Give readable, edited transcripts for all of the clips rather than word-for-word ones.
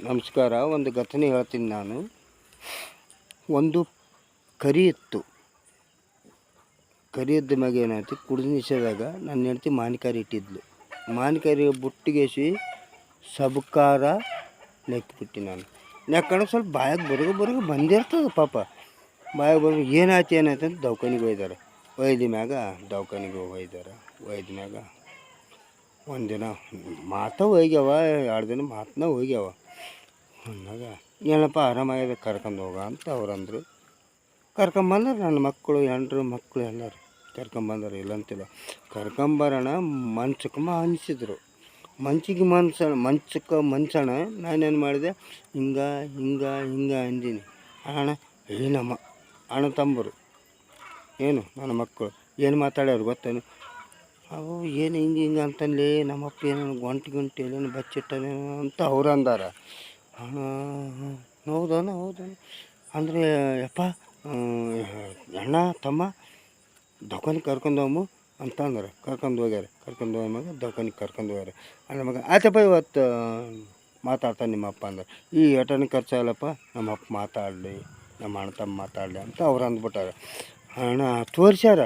ನಮಸ್ಕಾರ. ಒಂದು ಘಟನೆ ಹೇಳ್ತೀನಿ ನಾನು. ಒಂದು ಕರಿ ಇತ್ತು. ಕರಿ ಇದ್ದ ಮ್ಯಾಗ ಏನಾಯ್ತು, ಕುಡಿದ ನಿಷೇಧಾಗ ನನ್ನ ಹೆಂಡ್ತಿ ಮಾನಿಕಾರಿ ಇಟ್ಟಿದ್ಲು. ಮಾನಿಕಾರಿ ಬುಟ್ಟಿಗೆಸಿ ಸಬ್ಕಾರ ನೆಕ್ಬಿಟ್ಟು ನಾನು ನೆಕ್ಕಣ ಸ್ವಲ್ಪ ಬಾಯಾಗ ಬರೋಗ ಬಂದಿರ್ತದೆ ಪಾಪ. ಬಾಯಾಗ ಬರೋ ಏನಾಯ್ತು ಅಂತ ದವಾಖಾನಿಗೆ ಒಯ್ದಾರೆ. ಮ್ಯಾಗ ದವಾಖಾನಿಗೆ ಒಯ್ದ ಮ್ಯಾಗ ಒಂದಿನ ಹೋಗ್ಯಾವ, 2 ದಿನ ಹೋಗ್ಯಾವ. ಅಂದಾಗ ಏನಪ್ಪ ಆರಾಮಾಗ್ಯದ ಕರ್ಕೊಂಡು ಹೋಗ ಅಂತ ಅವ್ರಂದರು. ಕರ್ಕೊಂಬಂದ್ರೆ ನನ್ನ ಮಕ್ಕಳು, ಹೆಂಡ್ರು ಮಕ್ಕಳು ಎಲ್ಲರೂ ಕರ್ಕೊಂಬಂದ್ರೆ ಇಲ್ಲಂತಿಲ್ಲ. ಕರ್ಕೊಂಬರೋಣ ಮಂಚಕ್ಕೆ ಅನಿಸಿದ್ರು. ಮಂಚಕ್ಕೆ ಮನ್ಸೋಣ ನಾನೇನು ಮಾಡಿದೆ, ಹಿಂಗೆ ಅಂದೀನಿ. ನಮ್ಮ ಅಣ್ಣ ತಮ್ಮರು ಏನು ನನ್ನ ಮಕ್ಕಳು ಏನು ಮಾತಾಡ್ಯಾರು ಗೊತ್ತೇನು, ಅವು ಏನು ಹಿಂಗೆ ಅಂತಲ್ಲಿ ನಮ್ಮಪ್ಪ ಏನೇನು ಗಂಟು ಏನೇನು ಬಚ್ಚಿಟ್ಟನೇನು ಅಂತ ಅವ್ರು ಅಂದಾರ. ಹೌದಾನ ಅಂದರೆ ಯಪ್ಪ ಅಣ್ಣ ತಮ್ಮ ದವಾಖಾನಿಗೆ ಕರ್ಕೊಂಡೋಗು ಅಂತ ಅಂದ್ರೆ ಕರ್ಕೊಂಡು ಹೋಗ್ಯಾರ ದವಾಖಾನಿಗೆ ಕರ್ಕೊಂಡು ಹೋಗ್ಯಾರ. ಅಂದ ಮಗ ಆಯ್ತಪ್ಪ ಇವತ್ತು ಮಾತಾಡ್ತಾನೆ ನಿಮ್ಮಪ್ಪ ಅಂದ್ರೆ, ಈ ಏಟನ ಖರ್ಚಾಗಲ್ಲಪ್ಪ, ನಮ್ಮಪ್ಪ ಮಾತಾಡಲಿ, ನಮ್ಮ ಅಣ್ಣ ತಮ್ಮ ಮಾತಾಡಲಿ ಅಂತ ಅವ್ರು ಅಂದ್ಬಿಟ್ಟಾರೆ. ಅಣ್ಣ ತೋರಿಸ್ಯಾರ.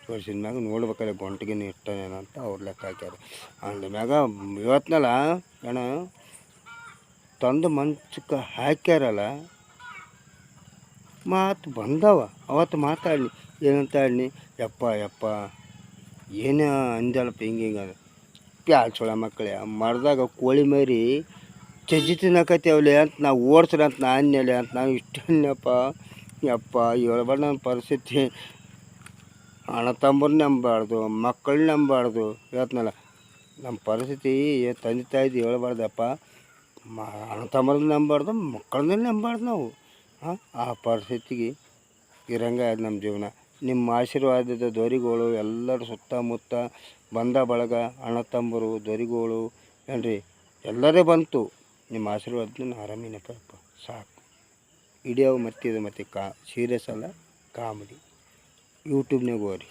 ತೋರಿಸಿದ ಮ್ಯಾಗ ನೋಡ್ಬೇಕಾದ್ರೆ ಗಂಟಿಗೆನು ಇಟ್ಟನೇನ ಅಂತ ಅವ್ರು ಲೆಕ್ಕ ಹಾಕ್ಯಾರ. ಅಂದ ಮ್ಯಾಗ ಇವತ್ತಿನಲ್ಲ ಅಣ್ಣ ತಂದು ಮಂಚಕ್ಕೆ ಹಾಕ್ಯಾರಲ್ಲ, ಮಾತು ಬಂದವ. ಅವತ್ತು ಮಾತಾಡಲಿ ಏನಂತ ಆಡ್ನಿ, ಯಪ್ಪ ಏನೇ ಅಂದಳಪ್ಪ ಹಿಂಗೆ ಅದು ಪ್ಯಾಳ್ಸೋಳ ಮಕ್ಕಳೇ ಮರದಾಗ ಕೋಳಿ ಮರಿ ಚಜ್ಜಿ ತಿನ್ನಕತ್ತೇವಲೆ ಅಂತ ನಾವು ಓಡಿಸ್ರಿ ಅಂತ ನಾನ್ಯಲೆ ಅಂತ ನಾವು ಯಪ್ಪ ಹೇಳ್ಬಾರ್ದು. ನನ್ನ ಪರಿಸ್ಥಿತಿ ಅಣ್ಣ ತಮ್ಮರು ನಂಬಾರ್ದು, ಮಕ್ಕಳು ನಂಬಾರ್ದು. ಹೇಳ್ತನಲ್ಲ ನಮ್ಮ ಪರಿಸ್ಥಿತಿ ತಂದೆ ತಾಯಿದು ಹೇಳ್ಬಾರ್ದಪ್ಪ, ಅಣ್ಣ ತಮ್ಮರನ್ನ ನಂಬಾರ್ದು, ಮಕ್ಕಳನ್ನ ನಂಬಾರ್ದು ನಾವು. ಆ ಪರಿಸ್ಥಿತಿಗೆ ಇರಂಗ ನಮ್ಮ ಜೀವನ. ನಿಮ್ಮ ಆಶೀರ್ವಾದದ ದೊರೆಗಳು ಎಲ್ಲರೂ ಸುತ್ತಮುತ್ತ ಬಂದ ಬಳಗ, ಅಣ್ಣ ತಮ್ಮರು ದೊರೆಗಳು ಏನ್ರಿ ಎಲ್ಲರೇ ಬಂತು. ನಿಮ್ಮ ಆಶೀರ್ವಾದ ಆರಾಮಿನಪ್ಪ ಸಾಕು. ವಿಡಿಯೋ ಮತ್ತೆ ಸೀರಿಯಸ್ ಅಲ್ಲ, ಕಾಮಿಡಿ. ಯೂಟ್ಯೂಬ್ನಾಗ ಹೋಗ್ರಿ.